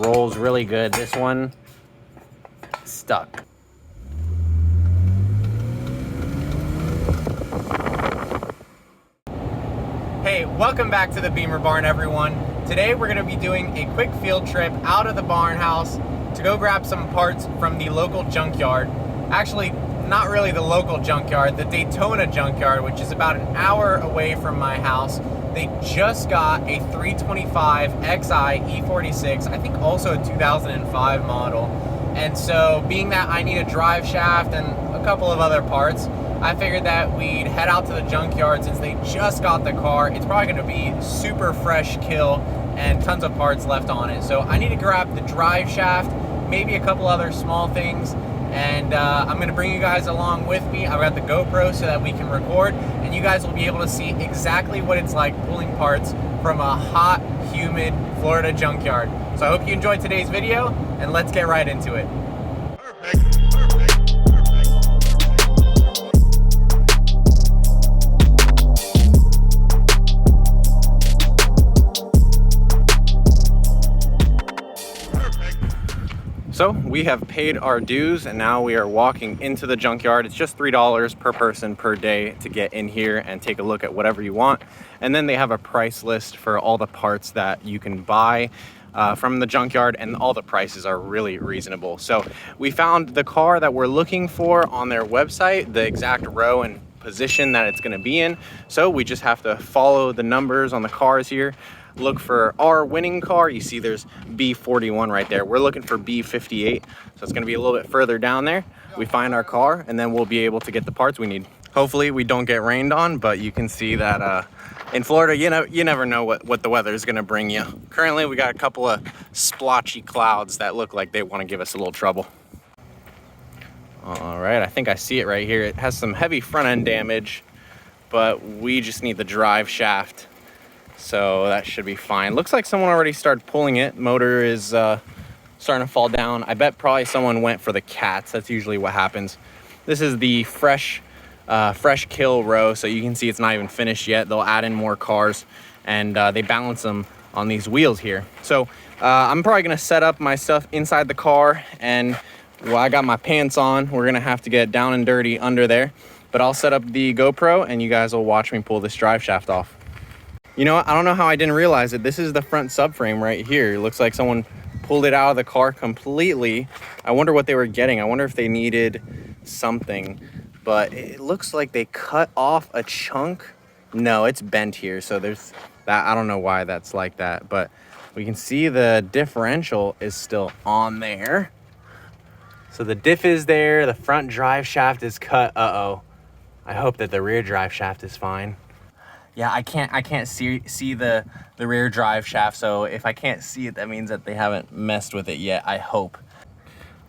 rolls really good. This one stuck. Hey, welcome back to the Bimmer barn, everyone. Today we're going to be doing a quick field trip out of the barn house to go grab some parts from the local junkyard. Actually, not really the local junkyard, the Daytona Junkyard, which is about an hour away from my house. They just got a 325 Xi E46, I think also a 2005 model. And so being that I need a drive shaft and a couple of other parts, I figured that we'd head out to the junkyard since they just got the car. It's probably gonna be super fresh kill and tons of parts left on it. So I need to grab the drive shaft, maybe a couple other small things, and I'm gonna bring you guys along with me. I've got the GoPro so that we can record, and you guys will be able to see exactly what it's like pulling parts from a hot, humid Florida junkyard. So I hope you enjoyed today's video, and let's get right into it. Perfect. So we have paid our dues and now we are walking into the junkyard. It's just $3 per person per day to get in here and take a look at whatever you want. And then they have a price list for all the parts that you can buy from the junkyard, and all the prices are really reasonable. So we found the car that we're looking for on their website, the exact row and position that it's going to be in. So we just have to follow the numbers on the cars here. Look for our winning car. You see there's B41 right there. We're looking for B58, so it's going to be a little bit further down there. We find our car and then we'll be able to get the parts we need. Hopefully we don't get rained on, but you can see that in Florida, you never know what the weather is going to bring you. Currently we got a couple of splotchy clouds that look like they want to give us a little trouble. All right, I think I see it right here. It has some heavy front end damage, but we just need the drive shaft. So that should be fine. Looks like someone already started pulling it. Motor is starting to fall down. I bet probably someone went for the cats. That's usually what happens. This is the fresh kill row, so you can see it's not even finished yet. They'll add in more cars, and they balance them on these wheels here. So I'm probably gonna set up my stuff inside the car, and well, I got my pants on. We're gonna have to get down and dirty under there, but I'll set up the GoPro and you guys will watch me pull this drive shaft off. You know what? I don't know how I didn't realize it. This is the front subframe right here. It looks like someone pulled it out of the car completely. I wonder what they were getting. I wonder if they needed something, but it looks like they cut off a chunk. No, it's bent here. So there's that. I don't know why that's like that, but we can see the differential is still on there. So the diff is there. The front drive shaft is cut. Uh-oh. I hope that the rear drive shaft is fine. Yeah, I can't see the rear drive shaft, so if I can't see it, that means that they haven't messed with it yet, I hope.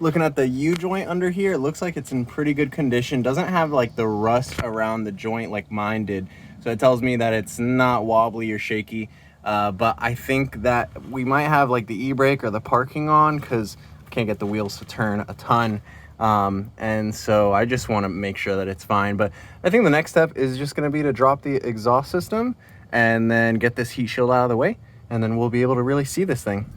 Looking at the U-joint under here, it looks like it's in pretty good condition. Doesn't have like the rust around the joint like mine did, so it tells me that it's not wobbly or shaky. But I think that we might have like the e-brake or the parking on, because I can't get the wheels to turn a ton. And so I just want to make sure that it's fine. But I think the next step is just going to be to drop the exhaust system and then get this heat shield out of the way, and then we'll be able to really see this thing.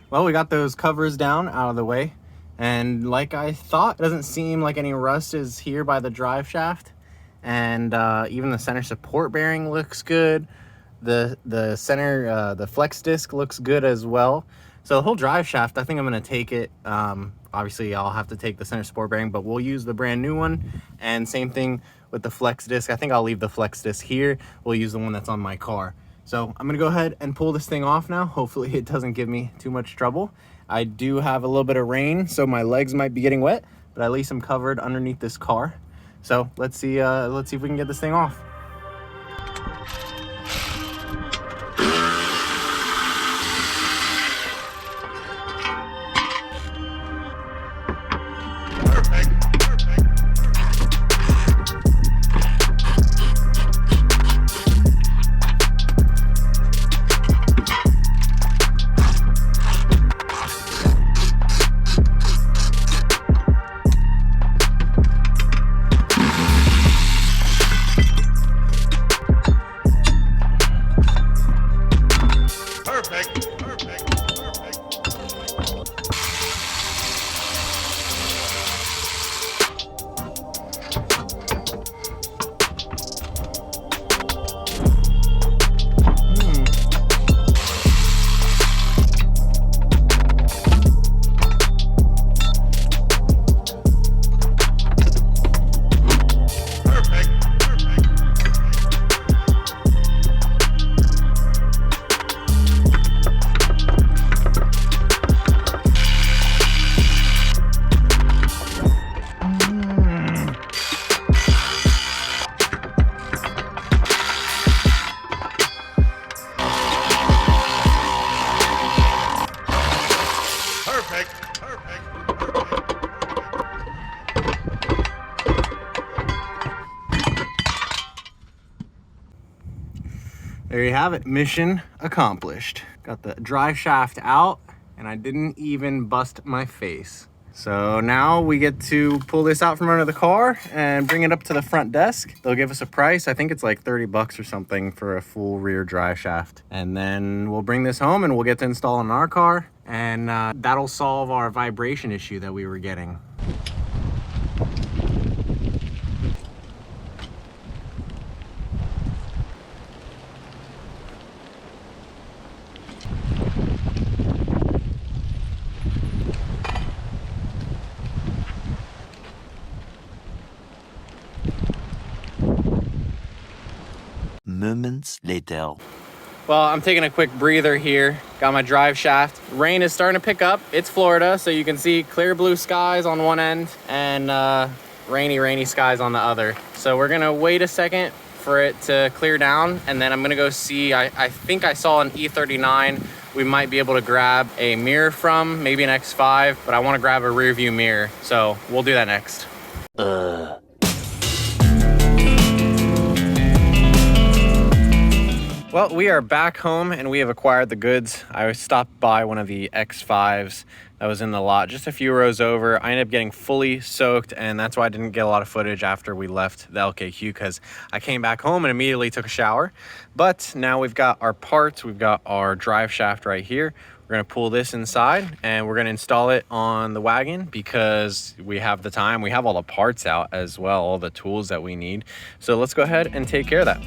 Well, we got those covers down out of the way, and like I thought, it doesn't seem like any rust is here by the drive shaft, and even the center support bearing looks good. The center the flex disc looks good as well. So the whole drive shaft, I think I'm gonna take it. Obviously I'll have to take the center support bearing, but we'll use the brand new one. And same thing with the flex disc. I think I'll leave the flex disc here. We'll use the one that's on my car. So I'm gonna go ahead and pull this thing off now. Hopefully it doesn't give me too much trouble. I do have a little bit of rain, so my legs might be getting wet, but at least I'm covered underneath this car. So let's see if we can get this thing off. There you have it, mission accomplished. Got the drive shaft out and I didn't even bust my face. So now we get to pull this out from under the car and bring it up to the front desk. They'll give us a price. I think it's like 30 bucks or something for a full rear drive shaft. And then we'll bring this home and we'll get to install in our car. And that'll solve our vibration issue that we were getting. Moments later. Well, I'm taking a quick breather here. Got my drive shaft. Rain is starting to pick up. It's Florida, so you can see clear blue skies on one end and rainy skies on the other. So we're gonna wait a second for it to clear down, and then I'm gonna go see, I think I saw an E39 we might be able to grab a mirror from, maybe an X5, but I wanna grab a rear view mirror. So we'll do that next. Well, we are back home and we have acquired the goods. I stopped by one of the X5s that was in the lot just a few rows over. I ended up getting fully soaked, and that's why I didn't get a lot of footage after we left the LKQ, because I came back home and immediately took a shower. But now we've got our parts. We've got our drive shaft right here. We're gonna pull this inside and we're gonna install it on the wagon because we have the time. We have all the parts out as well, all the tools that we need. So let's go ahead and take care of that.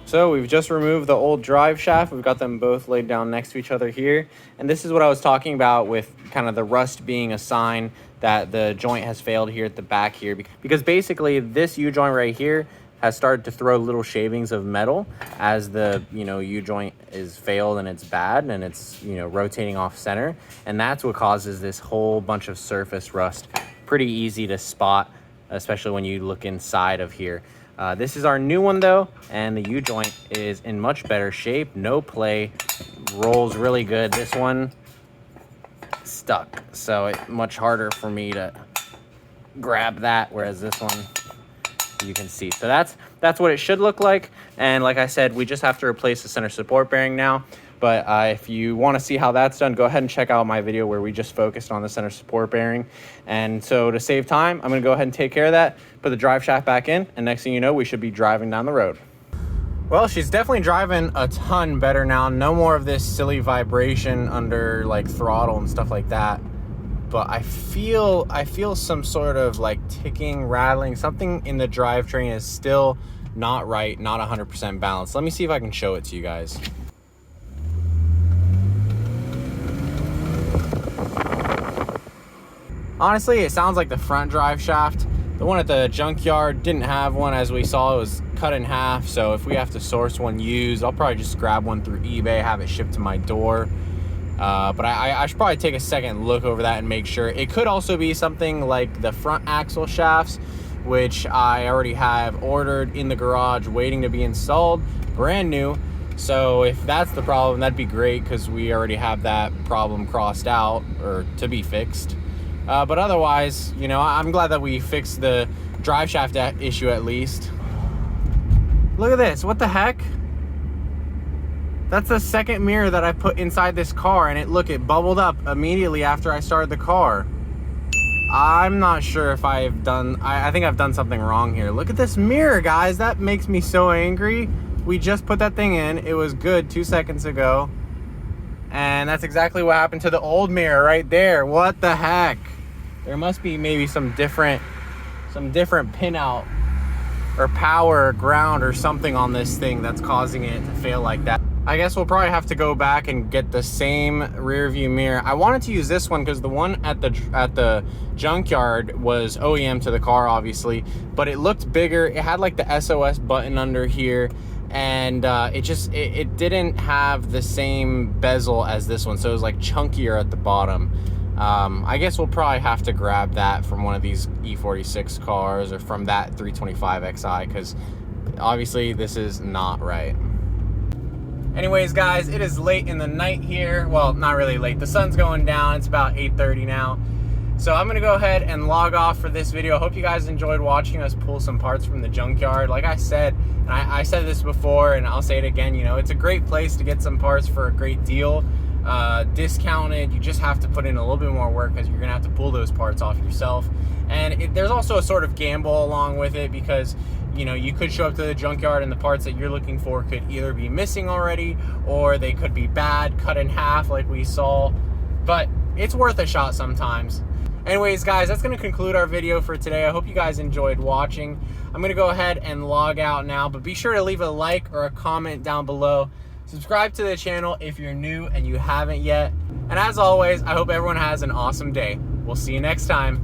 So we've just removed the old drive shaft. We've got them both laid down next to each other here. And this is what I was talking about with kind of the rust being a sign that the joint has failed here at the back here. Because basically this U-joint right here has started to throw little shavings of metal as the, U-joint is failed and it's bad and it's, rotating off center. And that's what causes this whole bunch of surface rust. Pretty easy to spot, especially when you look inside of here. This is our new one though, and the U-joint is in much better shape. No play, rolls really good. This one stuck, so it's much harder for me to grab that, whereas this one you can see. So that's what it should look like. And like I said, we just have to replace the center support bearing now. But if you want to see how that's done, go ahead and check out my video where we just focused on the center support bearing. And so to save time, I'm going to go ahead and take care of that, put the drive shaft back in, and next thing you know, we should be driving down the road. Well, she's definitely driving a ton better now. No more of this silly vibration under like throttle and stuff like that. But I feel some sort of like ticking, rattling. Something in the drivetrain is still not right, not 100% balanced. Let me see if I can show it to you guys. Honestly, it sounds like the front drive shaft. The one at the junkyard didn't have one, as we saw. It was cut in half, so if we have to source one used, I'll probably just grab one through eBay, have it shipped to my door. But I should probably take a second look over that and make sure. It could also be something like the front axle shafts, which I already have ordered in the garage waiting to be installed, brand new. So if that's the problem, that'd be great, because we already have that problem crossed out or to be fixed. But otherwise, I'm glad that we fixed the drive shaft issue at least. Look at this, what the heck? That's the second mirror that I put inside this car, and it bubbled up immediately after I started the car. I'm not sure if I think I've done something wrong here. Look at this mirror, guys. That makes me so angry. We just put that thing in. It was good 2 seconds ago. And that's exactly what happened to the old mirror right there. What the heck? There must be maybe some different pinout or power or ground or something on this thing that's causing it to fail like that. I guess we'll probably have to go back and get the same rear view mirror. I wanted to use this one because the one at the junkyard was OEM to the car, obviously, but it looked bigger. It had like the SOS button under here, and it didn't have the same bezel as this one, so it was like chunkier at the bottom. I guess we'll probably have to grab that from one of these E46 cars or from that 325xi, because obviously this is not right. Anyways, guys, it is late in the night here. Well, not really late. The sun's going down. It's about 8:30 now. So I'm gonna go ahead and log off for this video. Hope you guys enjoyed watching us pull some parts from the junkyard. Like I said, and I said this before and I'll say it again, it's a great place to get some parts for a great deal. Discounted. You just have to put in a little bit more work because you're gonna have to pull those parts off yourself. And there's also a sort of gamble along with it, because you could show up to the junkyard and the parts that you're looking for could either be missing already, or they could be bad, cut in half like we saw. But it's worth a shot sometimes. Anyways, guys, that's gonna conclude our video for today. I hope you guys enjoyed watching. I'm gonna go ahead and log out now, but be sure to leave a like or a comment down below. Subscribe to the channel if you're new and you haven't yet. And as always, I hope everyone has an awesome day. We'll see you next time.